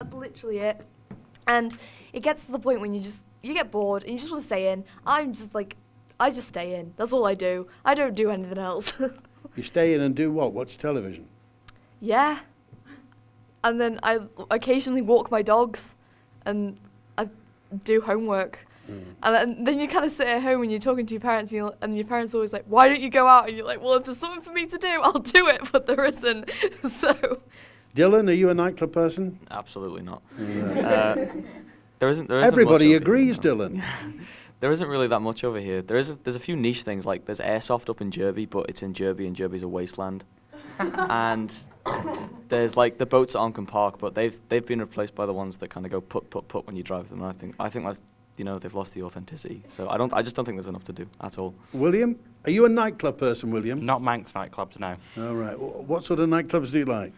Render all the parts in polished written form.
That's literally it. And it gets to the point when you get bored and you just want to stay in. I'm just like, I just stay in. That's all I do. I don't do anything else. You stay in and do what? Watch television? Yeah. And then I occasionally walk my dogs and I do homework. And then you kind of sit at home and you're talking to your parents and your parents are always like, why don't you go out? And you're like, well, if there's something for me to do, I'll do it, but there isn't. So. Dylan, are you a nightclub person? Absolutely not. There isn't Everybody much agrees, here, Dylan. There isn't really that much over here. There's a few niche things, like there's airsoft up in Derby, but it's in Derby and Derby's a wasteland. And there's like the boats at Oncombe Park, but they've been replaced by the ones that kind of go put when you drive them. And I think that's, they've lost the authenticity. So I just don't think there's enough to do at all. William, are you a nightclub person, William? Not Manx nightclubs, no. All right. What sort of nightclubs do you like?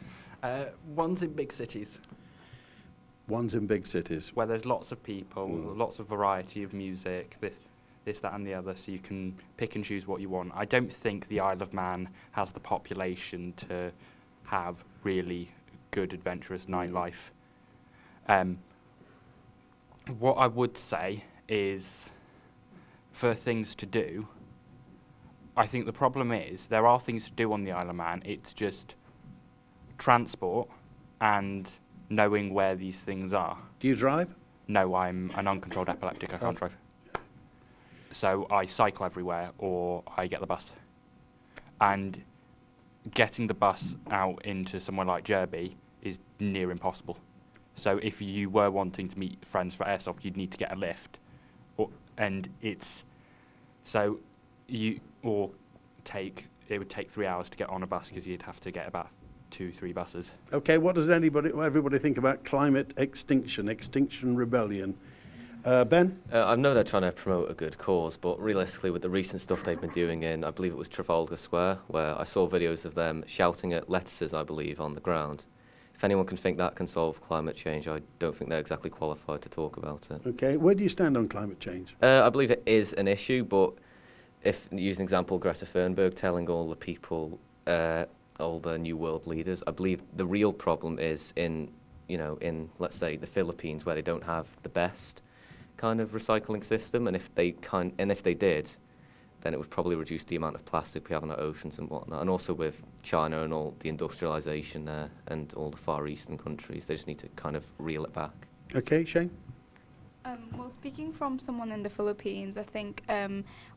Ones in big cities. Ones in big cities. Where there's lots of people, lots of variety of music, this, that and the other, so you can pick and choose what you want. I don't think the Isle of Man has the population to have really good adventurous nightlife. What I would say is, for things to do, I think the problem is there are things to do on the Isle of Man. It's just transport and knowing where these things are. Do you drive? No, I'm an uncontrolled epileptic. I can't drive. So I cycle everywhere or I get the bus. And getting the bus out into somewhere like Derby is near impossible. So if you were wanting to meet friends for airsoft, you'd need to get a lift. It would take 3 hours to get on a bus because you'd have to get about 2-3 buses. Okay, what does everybody think about climate extinction rebellion? Ben? I know they're trying to promote a good cause, but realistically with the recent stuff they've been doing in, I believe it was Trafalgar Square, where I saw videos of them shouting at lettuces, I believe, on the ground. If anyone can think that can solve climate change, I don't think they're exactly qualified to talk about it. Okay, where do you stand on climate change? I believe it is an issue, but if, use an example, Greta Thunberg telling all the people, all the New World leaders, I believe the real problem is in, let's say, the Philippines, where they don't have the best kind of recycling system, and if they did, then it would probably reduce the amount of plastic we have in our oceans and whatnot. And also with China and all the industrialization there and all the Far Eastern countries, they just need to kind of reel it back. Okay, Shane? Well, speaking from someone in the Philippines, I think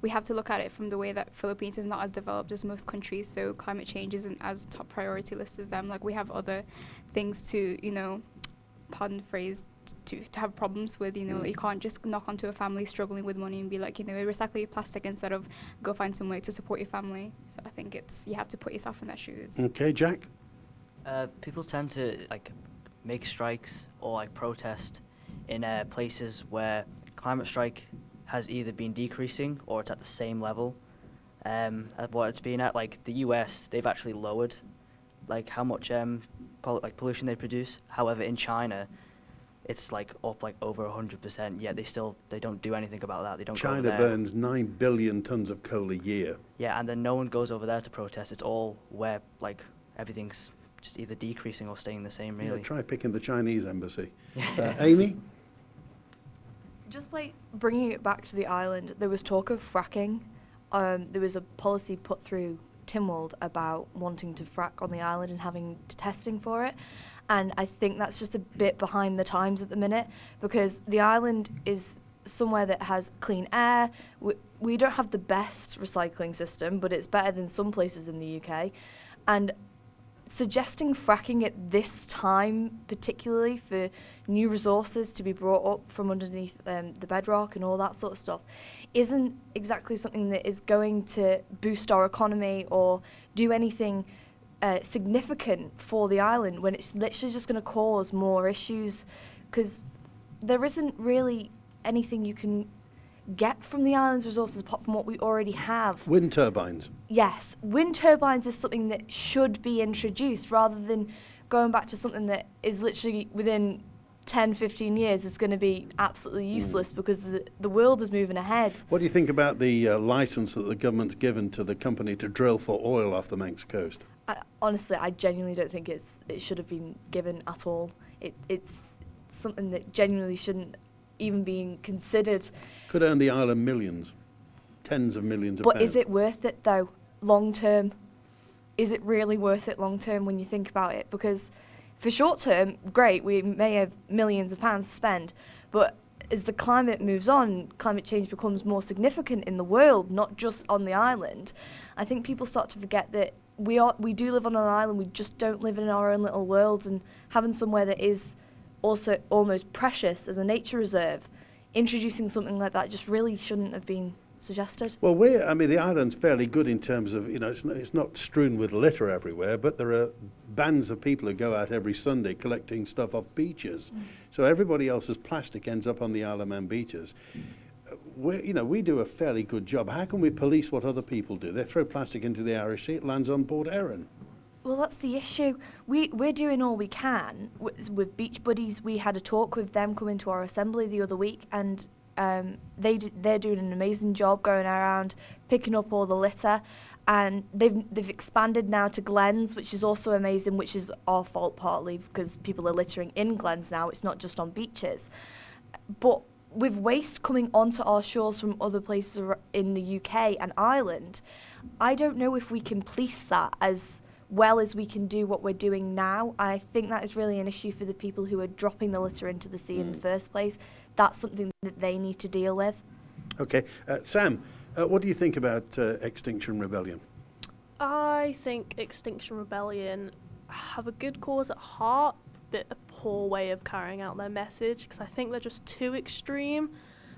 we have to look at it from the way that Philippines is not as developed as most countries, so climate change isn't as top priority list as them. Like, we have other things to, pardon the phrase, to have problems with, you can't just knock onto a family struggling with money and be like, recycle your plastic instead of go find some way to support your family. So I think you have to put yourself in their shoes. Okay, Jack? People tend to make strikes or protest in places where climate strike has either been decreasing or it's at the same level at what it's been at. Like the US, they've actually lowered how much pollution they produce. However, in China, it's up over 100%. Yet they don't do anything about that. They don't. China go over there. burns 9 billion tons of coal a year. Yeah, and then no one goes over there to protest. It's all where everything's just either decreasing or staying the same. Really. Yeah, try picking the Chinese embassy. Amy? Just bringing it back to the island, there was talk of fracking. There was a policy put through Tynwald about wanting to frack on the island and having testing for it. And I think that's just a bit behind the times at the minute, because the island is somewhere that has clean air. We don't have the best recycling system, but it's better than some places in the UK. And suggesting fracking at this time, particularly for new resources to be brought up from underneath the bedrock and all that sort of stuff, isn't exactly something that is going to boost our economy or do anything significant for the island, when it's literally just going to cause more issues, because there isn't really anything you can get from the island's resources apart from what we already have. Wind turbines. Yes, wind turbines is something that should be introduced rather than going back to something that is literally within 10-15 years is going to be absolutely useless because the world is moving ahead. What do you think about the license that the government's given to the company to drill for oil off the Manx coast? Honestly, I genuinely don't think it should have been given at all. It's something that genuinely shouldn't even be considered. Could earn the island millions, tens of millions of But pounds. is it worth it though, long term? Is it really worth it long term when you think about it? Because for short term, great, we may have millions of pounds to spend, but as the climate moves on, climate change becomes more significant in the world, not just on the island. I think people start to forget that we do live on an island, we just don't live in our own little worlds, and having somewhere that is also almost precious as a nature reserve, introducing something like that just really shouldn't have been suggested. Well, the island's fairly good in terms of, it's not strewn with litter everywhere, but there are bands of people who go out every Sunday collecting stuff off beaches. So everybody else's plastic ends up on the Isle of Man beaches. We do a fairly good job. How can we police what other people do? They throw plastic into the Irish Sea, it lands on Port Erin. Well, that's the issue. We're doing all we can with Beach Buddies. We had a talk with them coming to our assembly the other week, and they're doing an amazing job going around picking up all the litter, and they've expanded now to glens, which is also amazing, which is our fault partly because people are littering in glens now. It's not just on beaches. But with waste coming onto our shores from other places in the UK and Ireland, I don't know if we can police that as well as we can do what we're doing now. I think that is really an issue for the people who are dropping the litter into the sea in the first place. That's something that they need to deal with. Okay. Sam, what do you think about Extinction Rebellion? I think Extinction Rebellion have a good cause at heart, but a poor way of carrying out their message, because I think they're just too extreme.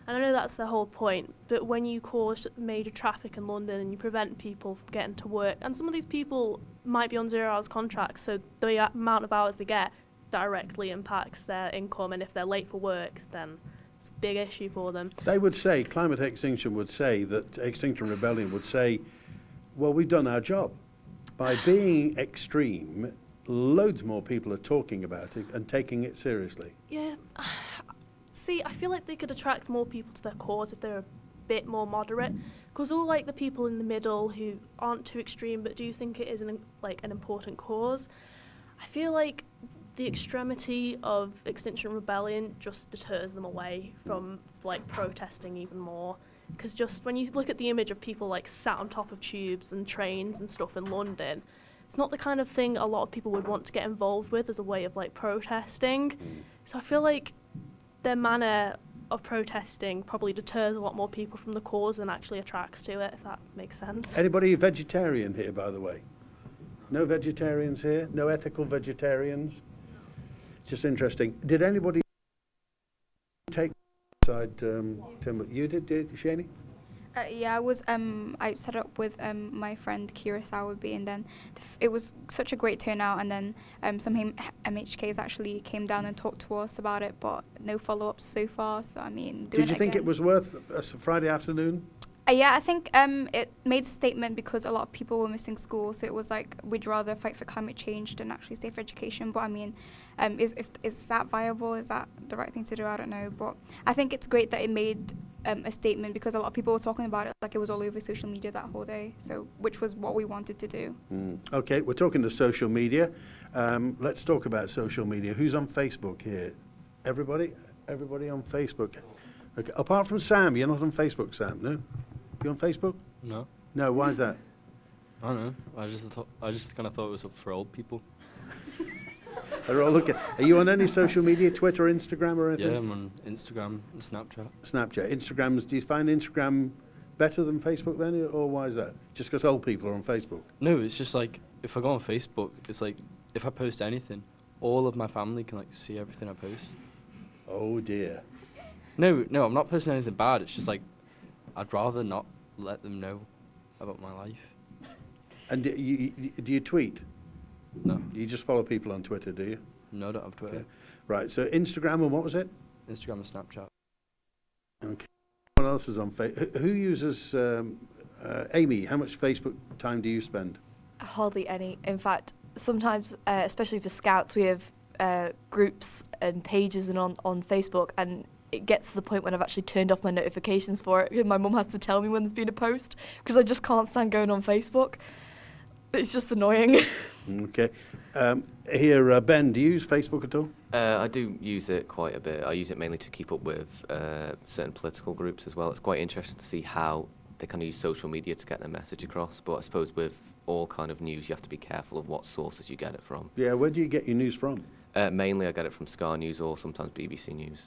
And I know that's the whole point, but when you cause major traffic in London and you prevent people from getting to work, and some of these people might be on 0 hours contracts, so the amount of hours they get directly impacts their income, and if they're late for work, then it's a big issue for them. They would say, Climate Extinction would say, that Extinction Rebellion would say, well, we've done our job. By being extreme, loads more people are talking about it and taking it seriously. Yeah. See, I feel like they could attract more people to their cause if they're a bit more moderate, because all like the people in the middle who aren't too extreme but do think it is an important cause, I feel like the extremity of Extinction Rebellion just deters them away from protesting even more. Because just when you look at the image of people sat on top of tubes and trains and stuff in London, it's not the kind of thing a lot of people would want to get involved with as a way of protesting. So I feel like their manner of protesting probably deters a lot more people from the cause than actually attracts to it, if that makes sense. Anybody vegetarian here, by the way? No vegetarians here? No ethical vegetarians? Just interesting. Did anybody take side, Tim? You did Shani? Yeah, I set up with my friend Kira Sowerby, and then it was such a great turnout, and then some MHKs actually came down and talked to us about it, but no follow-ups so far, so I mean... Did you think it was worth a Friday afternoon? Yeah, I think it made a statement because a lot of people were missing school, so it was we'd rather fight for climate change than actually stay for education. But I mean, is that viable? Is that the right thing to do? I don't know. But I think it's great that it made a statement, because a lot of people were talking about it it was all over social media that whole day, so which was what we wanted to do. Okay, we're talking to social media. Let's talk about social media. Who's on Facebook here? Everybody? Everybody on Facebook? Okay. Apart from Sam, you're not on Facebook, Sam, no? You on Facebook? No. No, why is that? I don't know. I just kind of thought it was up for old people. They're all looking. Are you on any social media, Twitter, Instagram, or anything? Yeah, I'm on Instagram and Snapchat. Snapchat. Do you find Instagram better than Facebook then, or why is that? Just because old people are on Facebook? No, it's just if I go on Facebook, it's if I post anything, all of my family can see everything I post. Oh dear. No, I'm not posting anything bad. It's just I'd rather not let them know about my life. And do you tweet? No. You just follow people on Twitter, do you? No, I don't have Twitter. Okay. Right, so Instagram, and what was it? Instagram and Snapchat. Okay. What else is on Facebook? Who uses, Amy, how much Facebook time do you spend? Hardly any. In fact, sometimes, especially for Scouts, we have groups and pages and on Facebook, and it gets to the point when I've actually turned off my notifications for it. My mum has to tell me when there's been a post, because I just can't stand going on Facebook. It's just annoying. Okay. Here, Ben, do you use Facebook at all? I do use it quite a bit. I use it mainly to keep up with certain political groups as well. It's quite interesting to see how they kind of use social media to get their message across. But I suppose with all kind of news, you have to be careful of what sources you get it from. Yeah, where do you get your news from? Mainly I get it from Sky News or sometimes BBC News.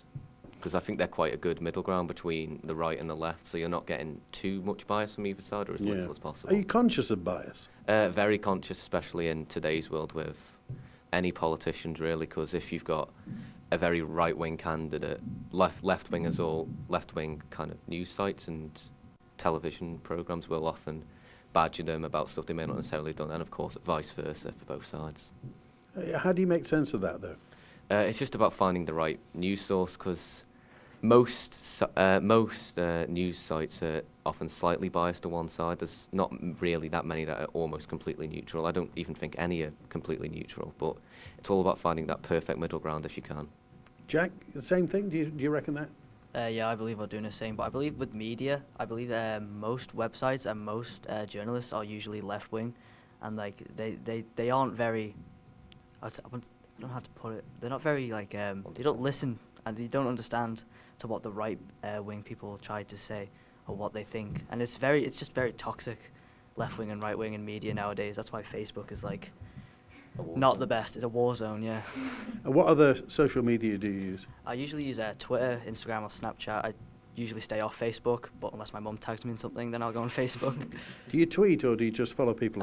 Because I think they're quite a good middle ground between the right and the left, so you're not getting too much bias from either side, or as little as possible. Are you conscious of bias? Very conscious, especially in today's world with any politicians, really, because if you've got a very right-wing candidate, left-wingers or left-wing kind of news sites and television programmes will often badger them about stuff they may not necessarily done, and of course vice versa for both sides. How do you make sense of that, though? It's just about finding the right news source, because most news sites are often slightly biased to one side. There's not really that many that are almost completely neutral. I don't even think any are completely neutral, but it's all about finding that perfect middle ground if you can. Jack, the same thing? Do you reckon that? Yeah, I believe we're doing the same. But I believe with media, I believe most websites and most journalists are usually left wing, and like they aren't very. I don't know how to put it. They're not very like they don't listen and they don't understand to what the right wing people try to say or what they think, and it's just very toxic, left wing and right wing in media nowadays. That's why Facebook is like not the best. It's a war zone, yeah. And what other social media do you use? I usually use Twitter, Instagram, or Snapchat. I usually stay off Facebook, but unless my mum tags me in something, then I'll go on Facebook. Do you tweet or do you just follow people?